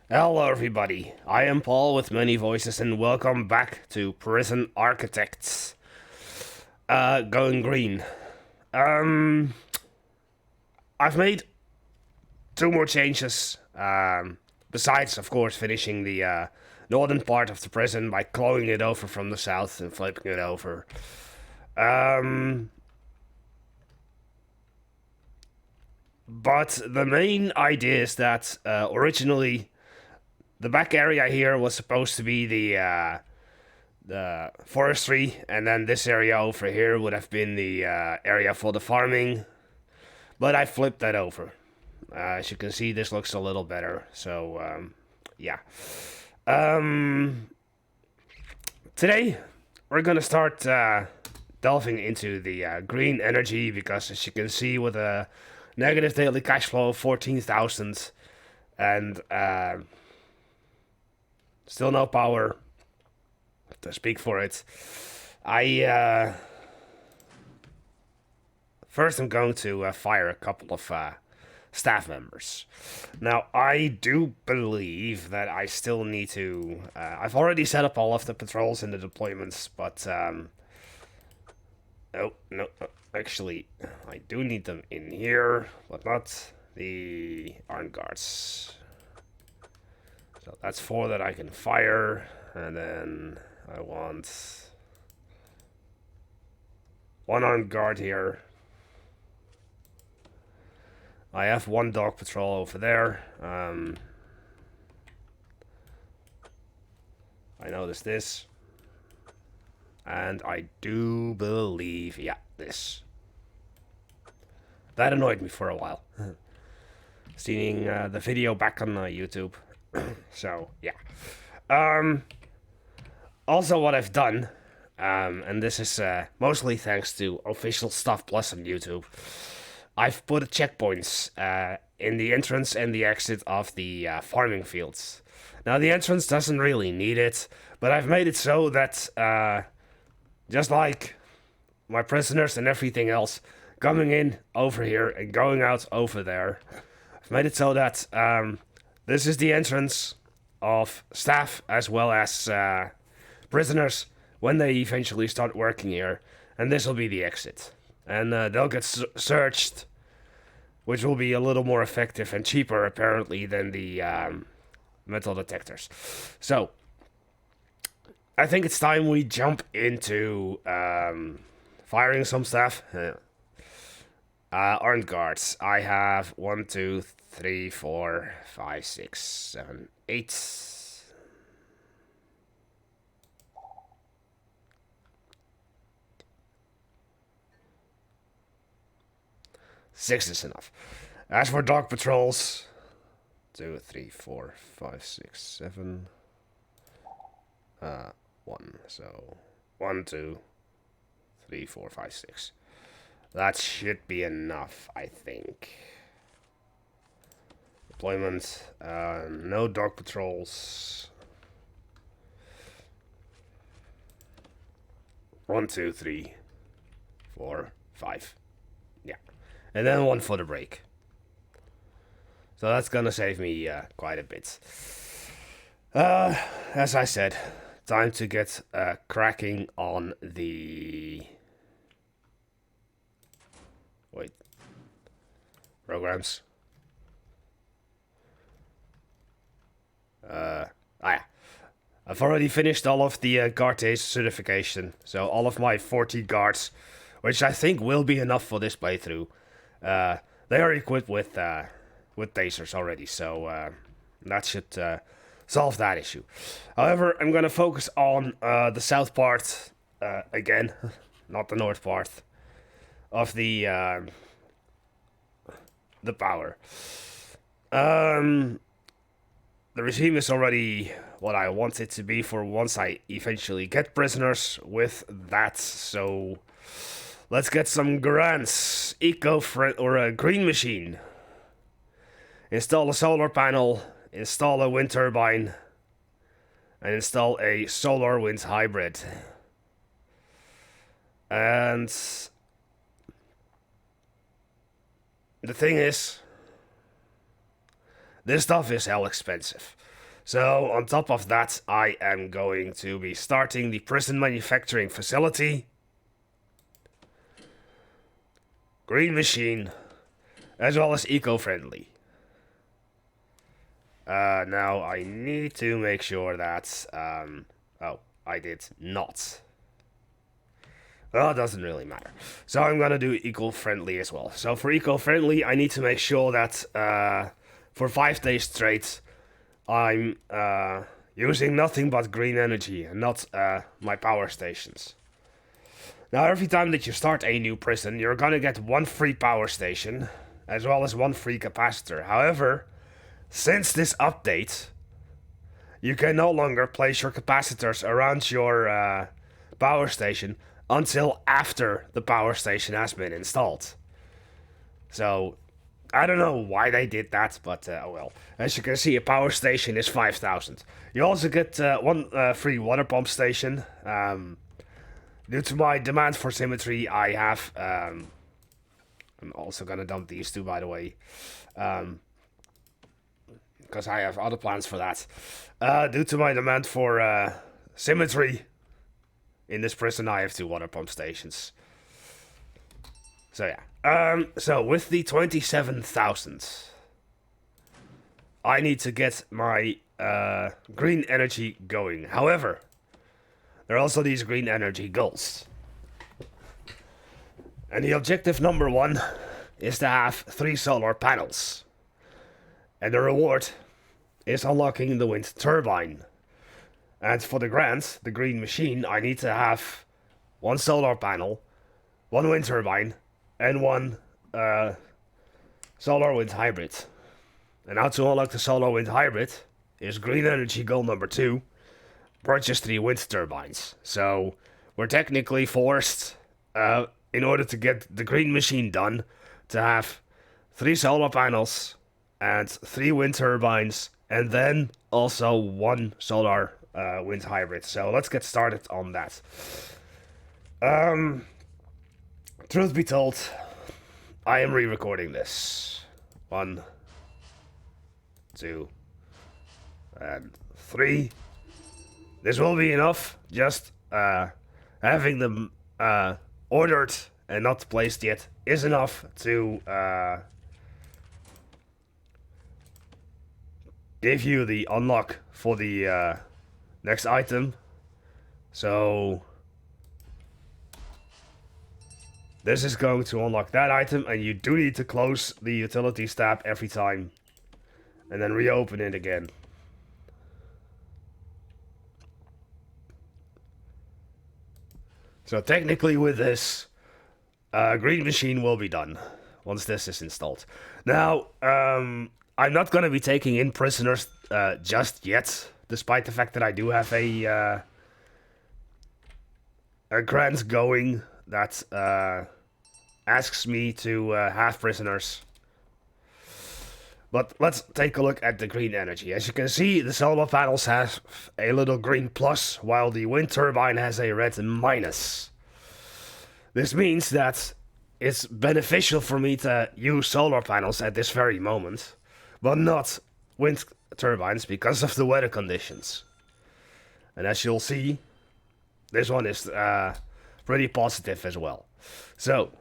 Hello, everybody. I am Paul with many voices, and welcome back to Prison Architects. Going green. Um, I've made two more changes. Besides, of course, finishing the northern part of the prison by clawing it over from the south and flipping it over. Um, but the main idea is that originally the back area here was supposed to be the forestry, and then this area over here would have been the area for the farming. But I flipped that over. As you can see, this looks a little better. So, yeah. Um, Today, we're gonna start delving into the green energy because, as you can see, with a negative daily cash flow of 14,000 and still no power to speak for it, I first I'm going to fire a couple of staff members. Now, I do believe that I still need to. I've already set up all of the patrols and the deployments, but no, actually, I do need them in here, but not the armed guards. So that's four that I can fire, and then I want one armed guard here. I have one dog patrol over there. I noticed this. And I do believe, yeah, this. That annoyed me for a while. Seeing the video back on YouTube. So, yeah. Also, what I've done, and this is mostly thanks to official stuff plus on YouTube, I've put checkpoints in the entrance and the exit of the farming fields. Now, the entrance doesn't really need it, but I've made it so that, just like my prisoners and everything else, coming in over here and going out over there, I've made it so that this is the entrance of staff as well as prisoners when they eventually start working here, and this will be the exit. And they'll get searched, which will be a little more effective and cheaper apparently than the metal detectors. So I think it's time we jump into firing some stuff. Armed guards. I have 1, 2, 3, 4, 5, 6, 7, 8. Six is enough. As for dog patrols, 2, 3, 4, 5, 6, 7. 1. So 1, 2, 3, 4, 5, 6. That should be enough, I think. Deployment. No dog patrols. 1, 2, 3, 4, 5. Yeah. And then one for the break. So that's gonna save me quite a bit. As I said, time to get cracking on the... Wait. Programs. Yeah. I've already finished all of the guard taser certification. So all of my 40 guards, which I think will be enough for this playthrough. They are equipped with tasers already, so that should solve that issue. However, I'm gonna focus on the south part again, not the north part of the power. The regime is already what I want it to be for once I eventually get prisoners with that, so let's get some grants. Eco-friendly or a green machine. Install a solar panel, install a wind turbine, and install a solar wind hybrid. And the thing is, this stuff is hell expensive. So, on top of that, I am going to be starting the prison manufacturing facility. Green machine, as well as eco-friendly. Now I need to make sure that, oh, I did not. Well, it doesn't really matter. So I'm gonna do eco-friendly as well. So for eco-friendly, I need to make sure that, for 5 days straight, I'm, using nothing but green energy and not, my power stations. Now, every time that you start a new prison, you're gonna get 1 free power station, as well as 1 free capacitor. However, since this update, you can no longer place your capacitors around your power station until after the power station has been installed. So, I don't know why they did that, but oh well. As you can see, a power station is 5,000. You also get 1 free water pump station. Due to my demand for symmetry, I have... I'm also gonna dump these two, by the way. Because I have other plans for that. Due to my demand for symmetry, in this prison I have 2 water pump stations. So yeah. So with the 27,000, I need to get my green energy going. However, there are also these green energy goals. And the objective number 1 is to have 3 solar panels. And the reward is unlocking the wind turbine. And for the grant, the green machine, I need to have 1 solar panel, 1 wind turbine, and 1 solar wind hybrid. And how to unlock the solar wind hybrid is green energy goal number 2. Purchase 3 wind turbines. So we're technically forced, in order to get the green machine done, to have 3 solar panels and 3 wind turbines, and then also 1 solar wind hybrid. So let's get started on that. Truth be told, I am re-recording this. 1, 2, and 3. This will be enough. Just having them ordered and not placed yet is enough to give you the unlock for the next item. So this is going to unlock that item, and you do need to close the utilities tab every time and then reopen it again. So technically with this, green machine will be done once this is installed. Now, I'm not going to be taking in prisoners just yet, despite the fact that I do have a grant going that asks me to have prisoners. But let's take a look at the green energy. As you can see, the solar panels have a little green plus, while the wind turbine has a red minus. This means that it's beneficial for me to use solar panels at this very moment, but not wind turbines because of the weather conditions. And as you'll see, this one is pretty positive as well. So,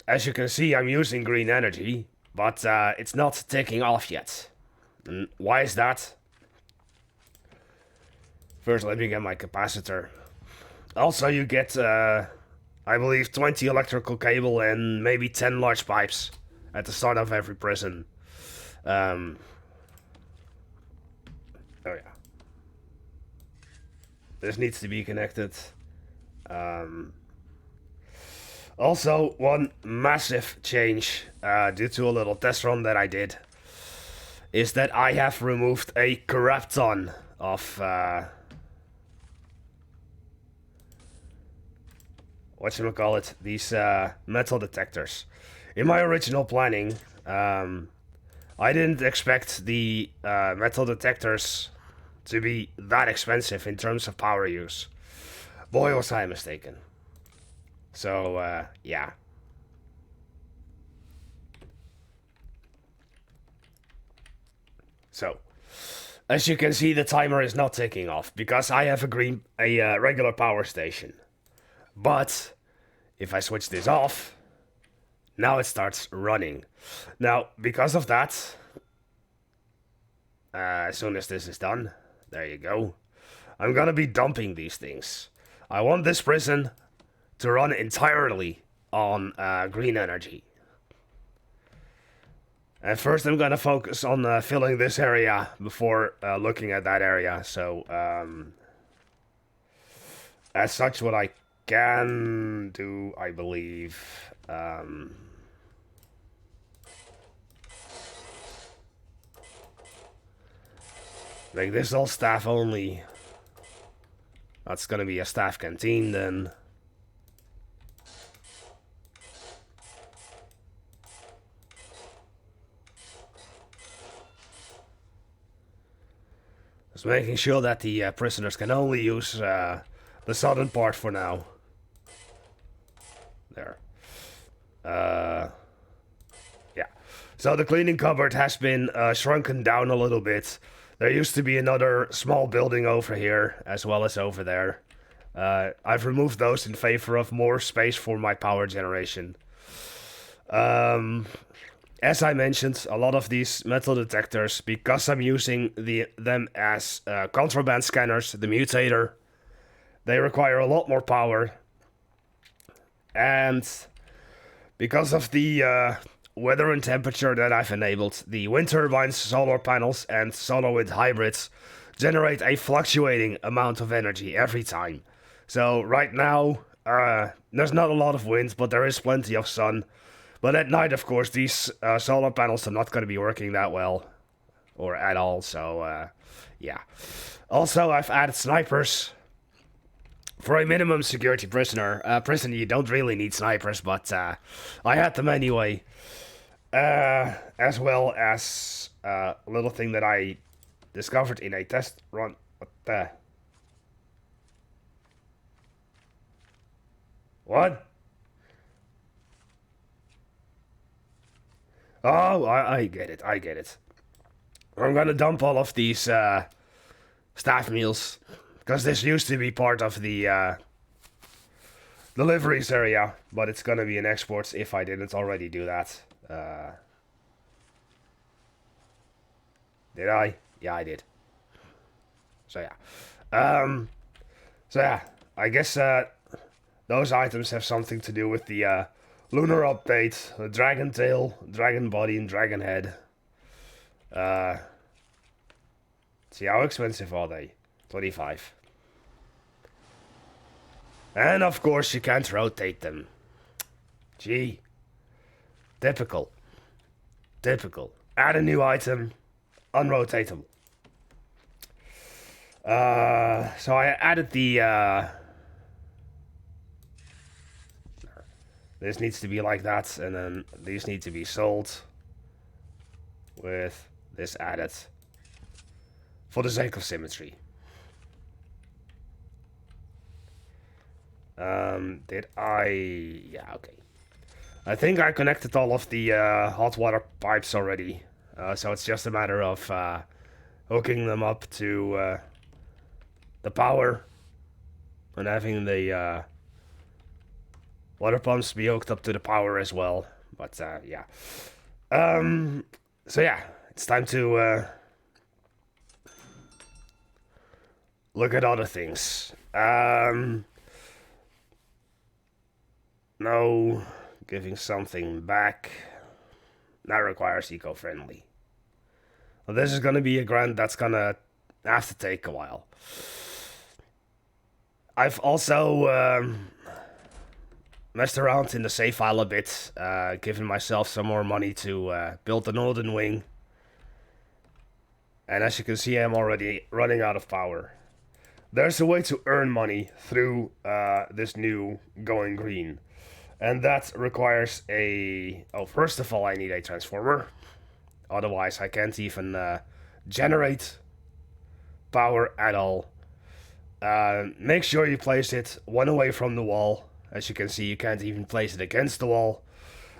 as you can see, I'm using green energy, but it's not taking off yet. And why is that? First, let me get my capacitor. Also, you get, I believe, 20 electrical cable and maybe 10 large pipes at the start of every prison. Oh yeah. This needs to be connected. Also, one massive change, due to a little test run that I did, is that I have removed a crap ton of, whatchamacallit, these metal detectors. In my original planning, I didn't expect the metal detectors to be that expensive in terms of power use. Boy, was I mistaken. So, yeah. So, as you can see, the timer is not ticking off because I have a regular power station. But if I switch this off, now it starts running. Now, because of that, as soon as this is done, there you go, I'm gonna be dumping these things. I want this prison to run entirely on green energy. And first I'm gonna focus on filling this area before looking at that area. So, as such, what I can do, I believe, make this all staff only. That's gonna be a staff canteen then. Just making sure that the prisoners can only use the southern part for now. There. Yeah. So the cleaning cupboard has been shrunken down a little bit. There used to be another small building over here, as well as over there. I've removed those in favor of more space for my power generation. As I mentioned, a lot of these metal detectors, because I'm using them as contraband scanners, the mutator, they require a lot more power. And because of the weather and temperature that I've enabled, the wind turbines, solar panels, and solar wind hybrids generate a fluctuating amount of energy every time. So right now, there's not a lot of wind, but there is plenty of sun. But at night, of course, these solar panels are not going to be working that well, or at all, so yeah. Also, I've added snipers. For a minimum security prison, you don't really need snipers, but I had them anyway. As well as a little thing that I discovered in a test run. What the? What? Oh, I get it, I get it. I'm gonna dump all of these staff meals, because this used to be part of the deliveries area, but it's gonna be in exports if I didn't already do that. Did I? Yeah, I did. So yeah. So yeah, I guess those items have something to do with the lunar update, the dragon tail, dragon body, and dragon head. See, how expensive are they? 25. And of course you can't rotate them. Gee. Typical. Typical. Add a new item. Unrotatable. So I added the this needs to be like that, and then these need to be sold with this added for the sake of symmetry. Did I? Yeah, okay. I think I connected all of the hot water pipes already, so it's just a matter of hooking them up to the power and having the water pumps be hooked up to the power as well. But yeah. So yeah, it's time to look at other things. No, giving something back. That requires eco-friendly. Well, this is gonna be a grant that's gonna have to take a while. I've also messed around in the save file a bit, giving myself some more money to build the northern wing. And as you can see, I'm already running out of power. There's a way to earn money through this new going green. And that requires a... Oh, first of all, I need a transformer. Otherwise, I can't even generate power at all. Make sure you place it one away from the wall. As you can see, you can't even place it against the wall.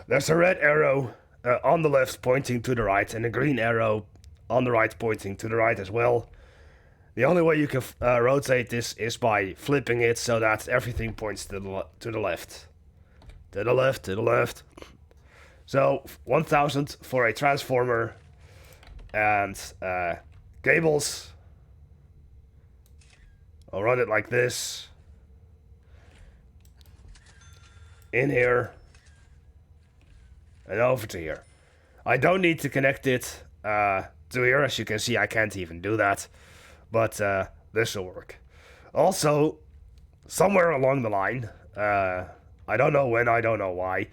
There's a red arrow on the left pointing to the right, and a green arrow on the right pointing to the right as well. The only way you can rotate this is by flipping it so that everything points to the left. To the left, to the left. So 1000 for a transformer and cables. I'll run it like this. In here. And over to here. I don't need to connect it to here. As you can see, I can't even do that. But this will work. Also, somewhere along the line, I don't know when, I don't know why,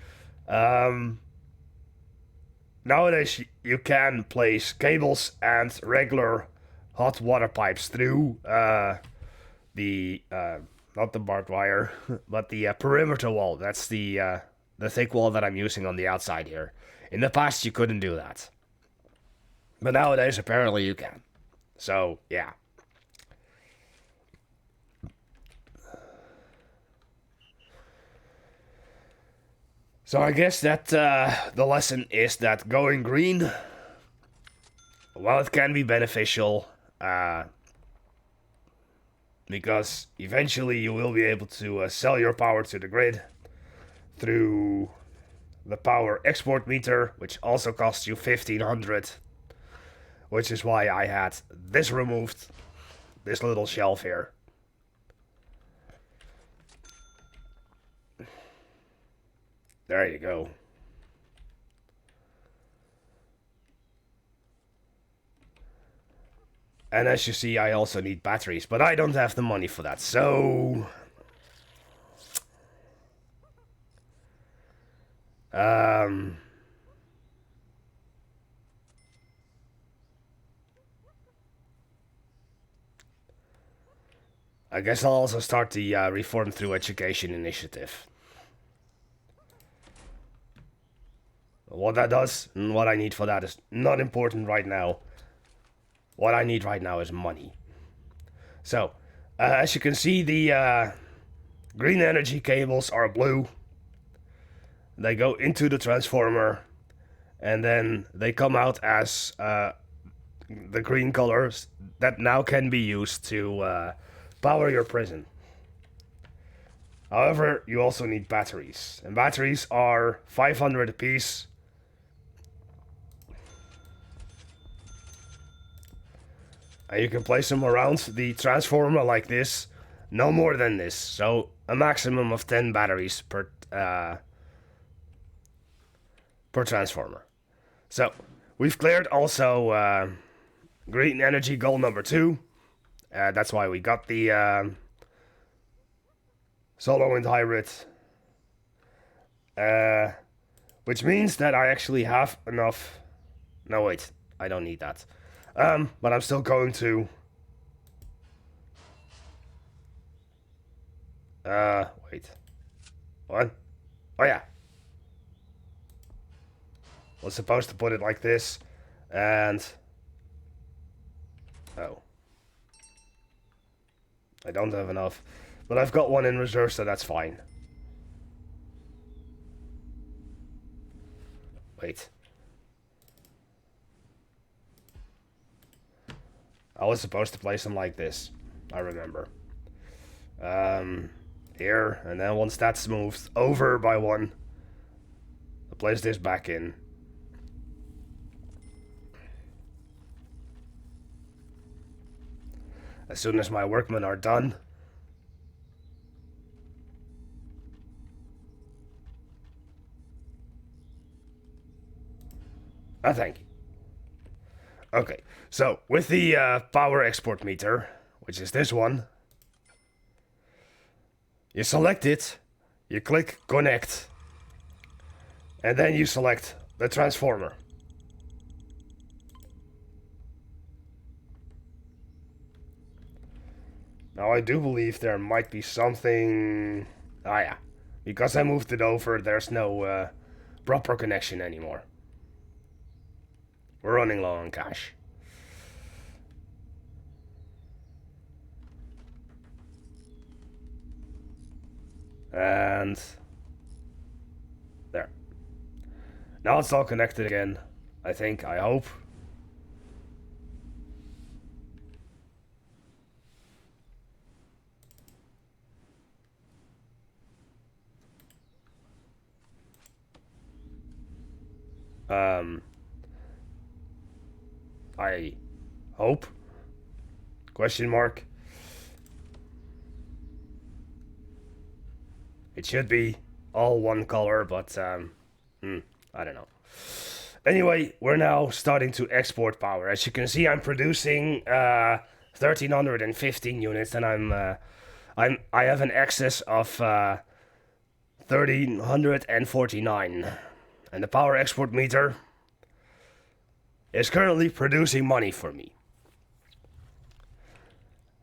nowadays you can place cables and regular hot water pipes through the, not the barbed wire, but the perimeter wall. That's the thick wall that I'm using on the outside here. In the past, you couldn't do that. But nowadays, apparently you can. So, yeah. So I guess that the lesson is that going green, while it can be beneficial, because eventually you will be able to sell your power to the grid through the power export meter, which also costs you 1500, which is why I had this removed, this little shelf here. There you go. And as you see, I also need batteries, but I don't have the money for that, so... I guess I'll also start the Reform Through Education initiative. What that does, and what I need for that is not important right now. What I need right now is money. So, as you can see, the green energy cables are blue. They go into the transformer, and then they come out as the green colors that now can be used to power your prison. However, you also need batteries, and batteries are 500 apiece. And you can place them around the transformer like this, no more than this. So a maximum of 10 batteries per transformer. So we've cleared also green energy goal number 2. That's why we got the solar wind hybrid. Which means that I actually have enough. No, wait, I don't need that. But I'm still going to... wait. What? Oh, yeah. Was supposed to put it like this, and... Oh. I don't have enough. But I've got one in reserve, so that's fine. Wait. I was supposed to place them like this. I remember. Here, and then once that's moved over by one, I'll place this back in. As soon as my workmen are done. Ah, thank you. Okay, so with the power export meter, which is this one, you select it, you click connect, and then you select the transformer. Now I do believe there might be something... Ah yeah, because I moved it over, there's no proper connection anymore. We're running low on cash. And... there. Now it's all connected again. I think, I hope. I hope? Question mark. It should be all one color, but I don't know. Anyway, we're now starting to export power. As you can see, I'm producing 1,315 units, and I have an excess of 1,349, and the power export meter is currently producing money for me.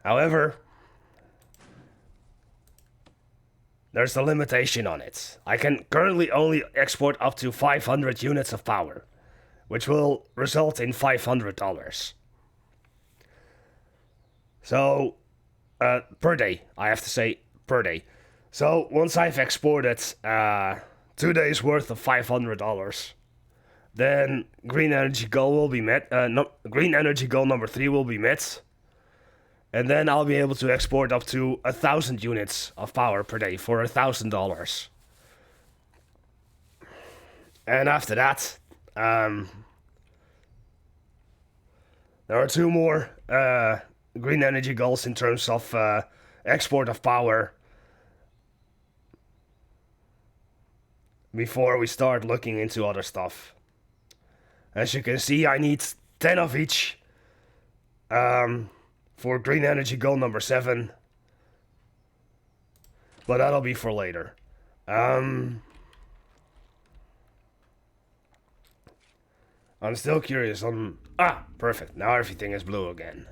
However, there's a limitation on it. I can currently only export up to 500 units of power, which will result in $500. So, per day, I have to say per day. So, once I've exported 2 days worth of $500, then green energy goal will be met. Green energy goal number 3 will be met. And then I'll be able to export up to 1,000 units of power per day for $1,000. And after that, there are 2 more green energy goals in terms of export of power before we start looking into other stuff. As you can see, I need 10 of each for green energy goal number 7. But that'll be for later. I'm still curious on... perfect. Now everything is blue again.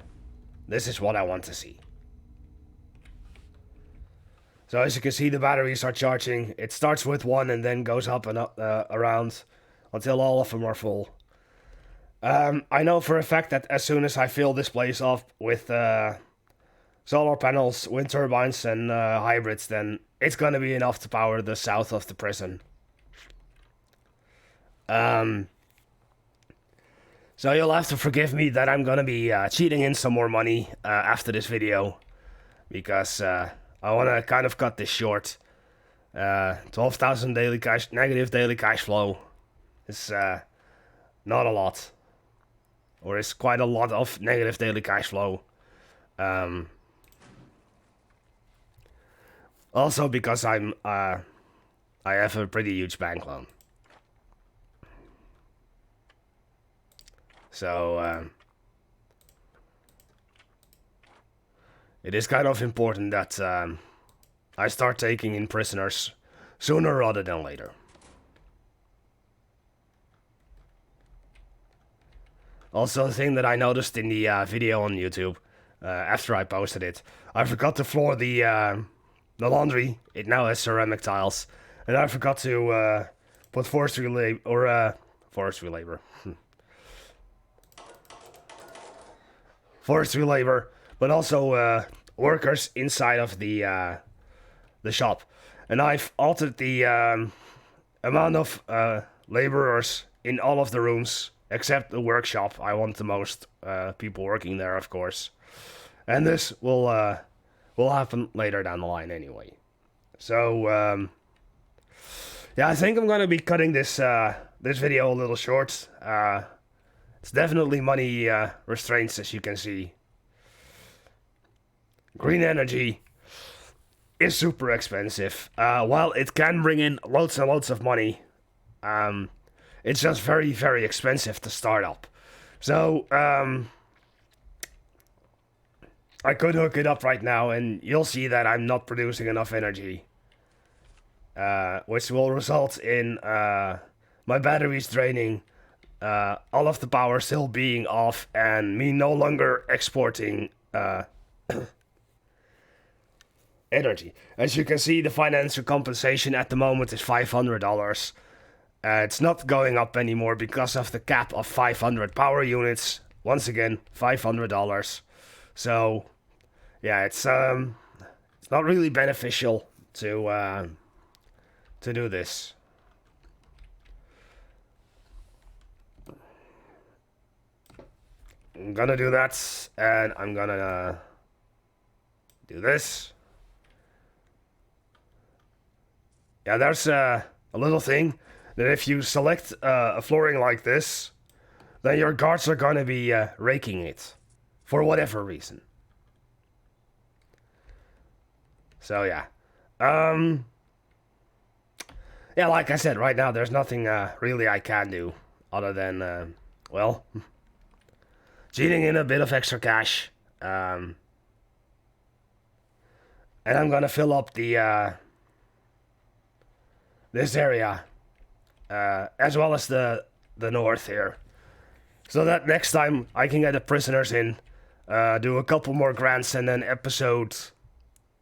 This is what I want to see. So as you can see, the batteries are charging. It starts with 1 and then goes up and up around until all of them are full. I know for a fact that as soon as I fill this place up with solar panels, wind turbines, and hybrids, then it's gonna be enough to power the south of the prison. So you'll have to forgive me that I'm gonna be cheating in some more money after this video, because I wanna kind of cut this short. 12,000 daily cash, negative daily cash flow is not a lot. Or is quite a lot of negative daily cash flow. Also because I have a pretty huge bank loan. So it is kind of important that I start taking in prisoners sooner rather than later. Also, the thing that I noticed in the video on YouTube, after I posted it, I forgot to floor the laundry. It now has ceramic tiles, and I forgot to put forestry labor, forestry labor, but also workers inside of the shop, and I've altered the amount of laborers in all of the rooms. Except the workshop. I want the most people working there, of course. And this will happen later down the line anyway. So, yeah, I think I'm gonna be cutting this this video a little short. It's definitely money restraints, as you can see. Green energy is super expensive. While it can bring in loads and loads of money, it's just very, very expensive to start up. So, I could hook it up right now, and you'll see that I'm not producing enough energy. Which will result in my batteries draining, all of the power still being off, and me no longer exporting energy. As you can see, the financial compensation at the moment is $500. It's not going up anymore because of the cap of 500 power units. Once again, $500. So, yeah, it's not really beneficial to do this. I'm gonna do that, and I'm gonna do this. Yeah, there's a little thing. that if you select a flooring like this, then your guards are gonna be raking it, for whatever reason. So yeah, yeah, like I said, right now there's nothing really I can do other than well, cheating in a bit of extra cash, and I'm gonna fill up the this area, as well as the north here, so that next time I can get the prisoners in, do a couple more grants, and then episode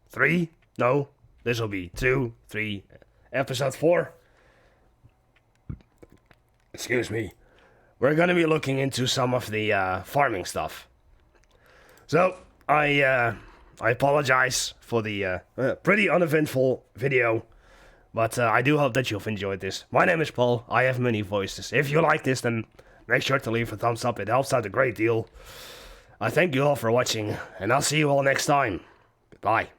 3? No, this will be 2, 3, episode 4. Excuse me. We're gonna be looking into some of the farming stuff. So I apologize for the pretty uneventful video, but I do hope that you've enjoyed this. My name is Paul. I have many voices. If you like this, then make sure to leave a thumbs up. It helps out a great deal. I thank you all for watching, and I'll see you all next time. Goodbye.